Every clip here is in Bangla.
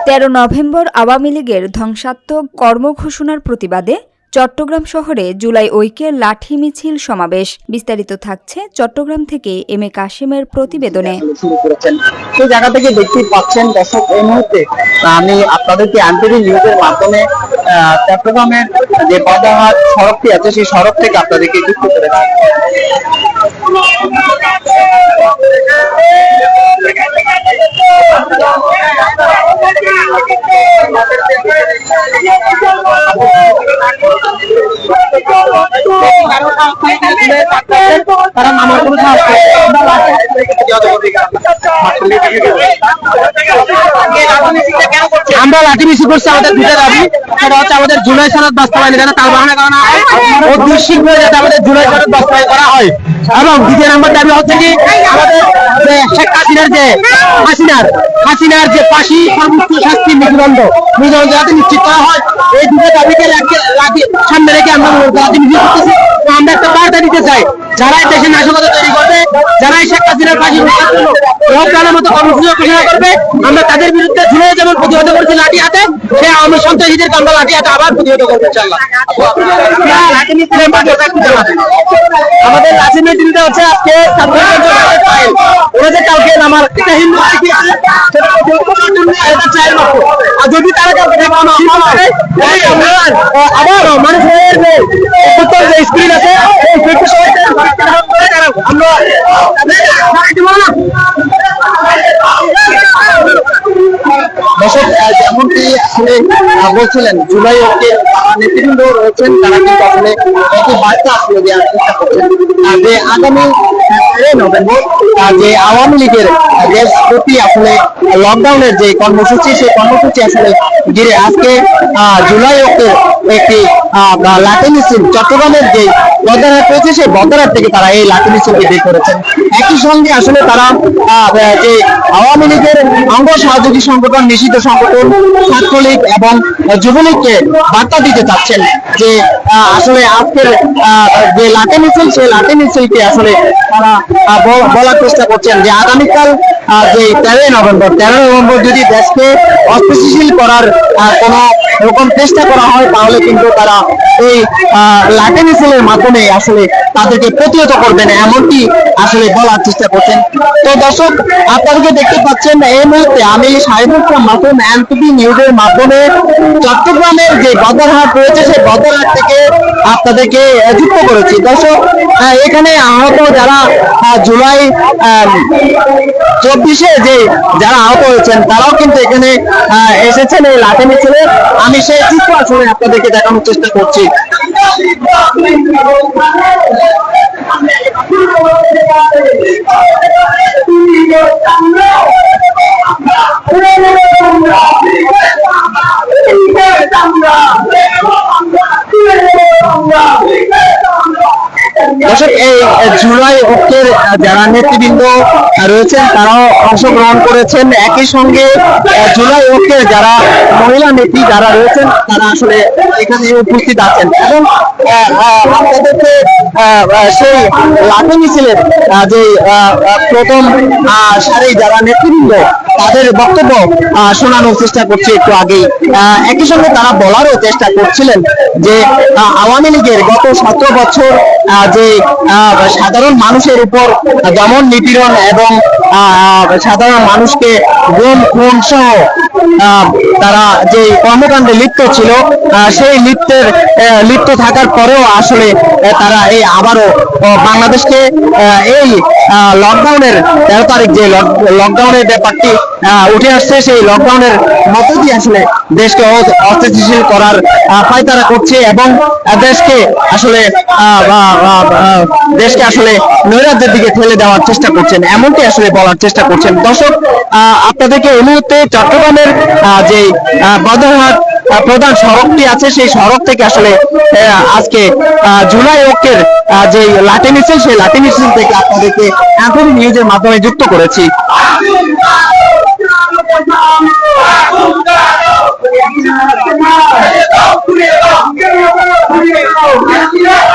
13 নভেম্বর আওয়ামী লীগের ধ্বংসাত্মক কর্মঘোষণার প্রতিবাদে চট্টগ্রাম শহরে জুলাই ঐক্যের লাঠি মিছিল সমাবেশ। বিস্তারিত থাকছে চট্টগ্রাম থেকে এম এ কাশিমের প্রতিবেদনে। সেই জায়গা থেকে দেখতে পাচ্ছেন দর্শক, এই মুহূর্তে আমি আপনাদেরকে আন্তরিক নিউজের মাধ্যমে চট্টগ্রামের যে বাজারহাট সড়কটি আছে সেই সড়ক থেকে আপনাদেরকে যুক্ত করেছি। কারণ আমার কোনো আমরা লাঠি মিছিল করছি। আমাদের দুটো দাবি, সেটা হচ্ছে আমাদের জুলাই সনদ বাস্তবায়ন যাতে তার বাহানা করা হয় ও দুঃশিক্ষা যাতে আমাদের জুলাই সনদ বাস্তবায়ন করা হয়, এবং দ্বিতীয় নম্বর দাবি হচ্ছে কি আমাদের যে শেখ হাসিনার যে ফাঁসি সর্বোচ্চ শাস্তি মৃত্যুদণ্ড যাতে নিশ্চিত করা হয়, এই দুটো দাবিকে সামনে রেখে আমরা লাঠি মিছিল করতেছি। আমরা একটা বার্তা দিতে চাই, যারা দেশের নাশকতা তৈরি করবে, যারা শেখ হাসিনার ফাঁসি লকডাউনের মতো কর্মসূচি ঘোষণা করবে, আমরা তাদের বিরুদ্ধে জুলাই যেমন প্রতিহত করছি লাঠি হাতে, সে আওয়ামী সন্ত্রাসীদেরকে আমরা লাঠি হাতে আবার প্রতিহত করবো ইনশাআল্লাহ। আমাদের লাঠি মিছিলটা হচ্ছে আজকে কালকে আমার হিন্দু আর যদি তারা কালকে আবার মানুষের যে স্ক্রিন আছে আমরা দর্শক, যেমনটি আসলে বলছিলেন জুলাই ঐক্যের নেতৃবৃন্দ রয়েছেন, তারা কিন্তু আসলে একটি বার্তা আসলে দেওয়ার চেষ্টা করছেন যে আগামী 13 নভেম্বর যে আওয়ামী লীগের দেশব্যাপী আসলে লকডাউনের যে কর্মসূচি, সেই কর্মসূচি আসলে ঘিরে আজকে জুলাই ঐক্যের একটি লাঠি মিছিল চট্টগ্রামের যে বদরহাট রয়েছে সেই বদরহাট থেকে তারা এই লাঠি মিছিলকে বের করেছেন। একই সঙ্গে আসলে তারা যে আওয়ামী লীগের অঙ্গ সহযোগী সংগঠন, নিষিদ্ধ সংগঠন ছাত্রলীগ এবং যুবলীগকে বার্তা দিতে চাচ্ছেন যে আসলে আজকের যে লাঠি মিছিল, সেই লাঠি মিছিলকে আসলে তারা বলার চেষ্টা করছেন যে আগামীকাল যে 13 নভেম্বর যদি দেশকে অস্থিতিশীল করার কোন রকম চেষ্টা করা হয়, তাহলে কিন্তু তারা এই লাঠি মিছিলের মাধ্যমে আসলে তাদেরকে প্রতিহত করবেন, এমনটি আসলে বলার চেষ্টা করছেন। তো দর্শক, আপনাদেরকে দেখতে পাচ্ছেন এই মুহূর্তে আমি শাহিদুল ইসলাম মাসুম এনটিভি নিউজের মাধ্যমে চট্টগ্রামের যে বাজারহাট রয়েছে সেই বাজারহাট থেকে আপনাদেরকে যুক্ত করেছি। দর্শক, এখানে আহত যারা জুলাই 24-এ যে যারা আহত হয়েছেন, তারাও কিন্তু এখানে এসেছেন এই লাঠি মিছিলে। আমি সেই চিত্র আসলে আপনাদেরকে দেখানোর চেষ্টা করছি। দর্শক, এই জুলাই ঐক্যের যারা নেতৃবৃন্দ রয়েছেন তারাও অংশগ্রহণ করেছেন। একই সঙ্গে জুলাই ঐক্যের যারা মহিলা নেত্রী যারা রয়েছেন তারা আসলে এখানে উপস্থিত আছেন এবং আপনাদেরকে সেই লাঠি মিছিলের যে প্রথম সারি যারা নেতৃবৃন্দ তাদের বক্তব্য শোনানোর চেষ্টা করছে একটু আগেই। একই সঙ্গে তারা বলারও চেষ্টা করছিলেন যে আওয়ামী লীগের গত 17 বছর যে সাধারণ মানুষের উপর যেমন নিপীড়ন এবং সাধারণ মানুষকে গুম খুন সহ তারা যে কর্মকাণ্ডে লিপ্ত ছিল, সেই লিপ্ত থাকার পরেও আসলে তারা এই আবারও বাংলাদেশকে এই লকডাউনের 13 তারিখ যে লকডাউনের ব্যাপারটি উঠে আসছে, সেই লকডাউনের মধ্য দিয়ে আসলে দেশকে অস্থিতিশীল করার পায়তারা করছে এবং দেশকে আসলে নৈরাজ্যের দিকে ঠেলে দেওয়ার চেষ্টা করছেন, এমনটি আসলে বলার চেষ্টা করছেন। দর্শক, আপনাদেরকে এই মুহূর্তে চট্টগ্রামের যে বাজারহাট প্রধান সড়কটি আছে সেই সড়ক থেকে আসলে আজকে জুলাই ঐক্যের যে লাঠি মিছিল, সেই লাঠি মিছিল থেকে আপনাদেরকে এখনই নিউজের মাধ্যমে যুক্ত করেছি।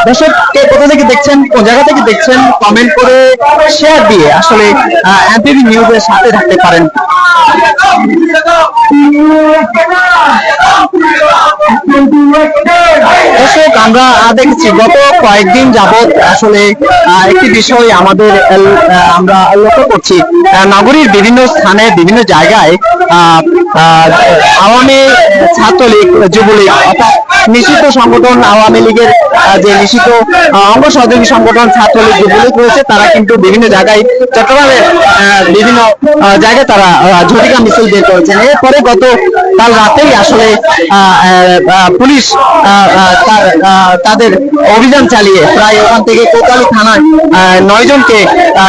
দর্শক কে কোথা থেকে দেখছেন, কোন জায়গা থেকে দেখছেন, কমেন্ট করে শেয়ার দিয়ে আসলে এমপিবি নিউজের সাথে থাকতে পারেন। দর্শক আমরা দেখেছি গত কয়েকদিন যাবত আসলে একটি বিষয় আমাদের আমরা লক্ষ্য করছি, নগরীর বিভিন্ন স্থানে বিভিন্ন জায়গায় আওয়ামী ছাত্রলীগ, যুবলীগ অর্থাৎ নিষিদ্ধ সংগঠন আওয়ামী লীগের যে নিষিদ্ধ অঙ্গ সহযোগী সংগঠন ছাত্রলীগ, যুবলীগ রয়েছে, তারা কিন্তু বিভিন্ন জায়গায় চট্টগ্রামের বিভিন্ন জায়গায় তারা ঝটিকা মিছিল বের করেছেন। এরপরে গত কাল রাতেই আসলে পুলিশ তাদের অভিযান চালিয়ে প্রায় ওখান থেকে কোতোয়ালি থানায় 9 জনকে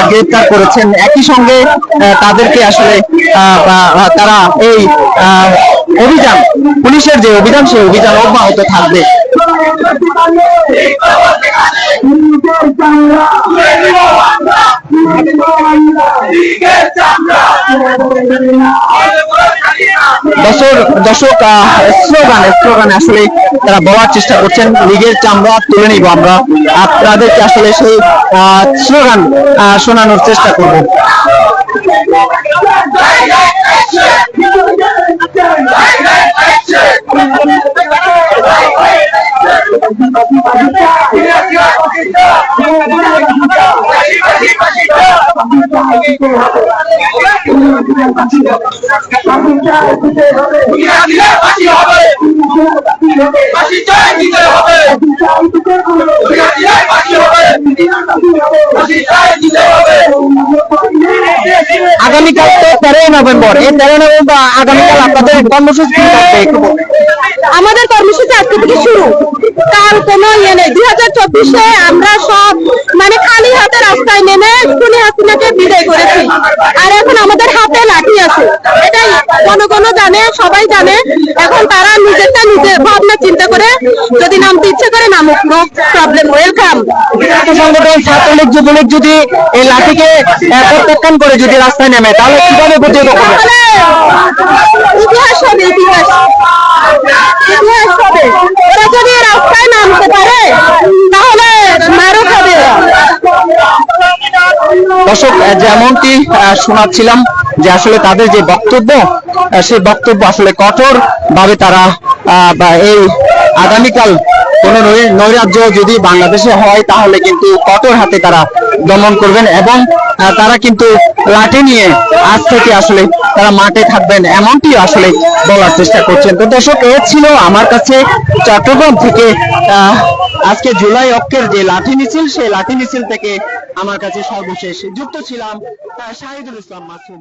গ্রেপ্তার করেছেন। একই সঙ্গে তাদেরকে আসলে তারা এই অভিযান, পুলিশের যে অভিযান, সেই অভিযান অব্যাহত থাকবে। দর্শক স্লোগানে আসলে তারা বলার চেষ্টা করছেন, লীগের চামড়া তুলে নিব আমরা। আপনাদেরকে আসলে সেই স্লোগান শোনানোর চেষ্টা করব। আগামীকাল তো 13 নভেম্বর, এই 13 নভেম্বর আগামীকাল আপনাদের কর্মসূচি কি থাকবে? আমাদের কর্মসূচি আজকে থেকে শুরু, কাল কোনো ইয়ে নেই। 2024-এ আমরা সব মানে খালি হাতে রাস্তায় নেমে খুনি হাসিনাকে বিদায় করেছি, আর এখন আমাদের হাতে লাঠি আছে। এটাই জনগণ জানে, সবাই জানে। এখন তারা নিজেরটা নিজে ভাবনা চিন্তা করে যদি নামতে ইচ্ছে করে নামুক, নো প্রবলেম, ওয়েলকাম। সংগঠন ছাত্রলীগ, যুবলীগ যদি এই লাঠিকে প্রত্যাখ্যান করে যদি রাস্তায় নেমে, তাহলে কিভাবে প্রতিহত করবে? ইতিহাস হবে, ইতিহাস হবে। ওরা যদি রাস্তায় নামতে পারে তাহলে মারও খাবে। দর্শক যেমনটি শোনাচ্ছিলাম যে আসলে তাদের যে বক্তব্য, সেই বক্তব্য আসলে কঠোর ভাবে তারা এই আগামীকাল কোন নৈরাজ্য যদি বাংলাদেশে হয় তাহলে কিন্তু কঠোর হাতে তারা দমন করবেন এবং তারা কিন্তু লাঠি নিয়ে আজ থেকে আসলে তারা মাঠে থাকবেন, এমনটি আসলে বলার চেষ্টা করছেন। তো দর্শক এ ছিল আমার কাছে চট্টগ্রাম থেকে আজকে জুলাই ঐক্যের যে লাঠি মিছিল, সেই লাঠি মিছিল থেকে আমার কাছে সর্বশেষ যুক্ত ছিলাম শাহিদুল ইসলাম মাসুম।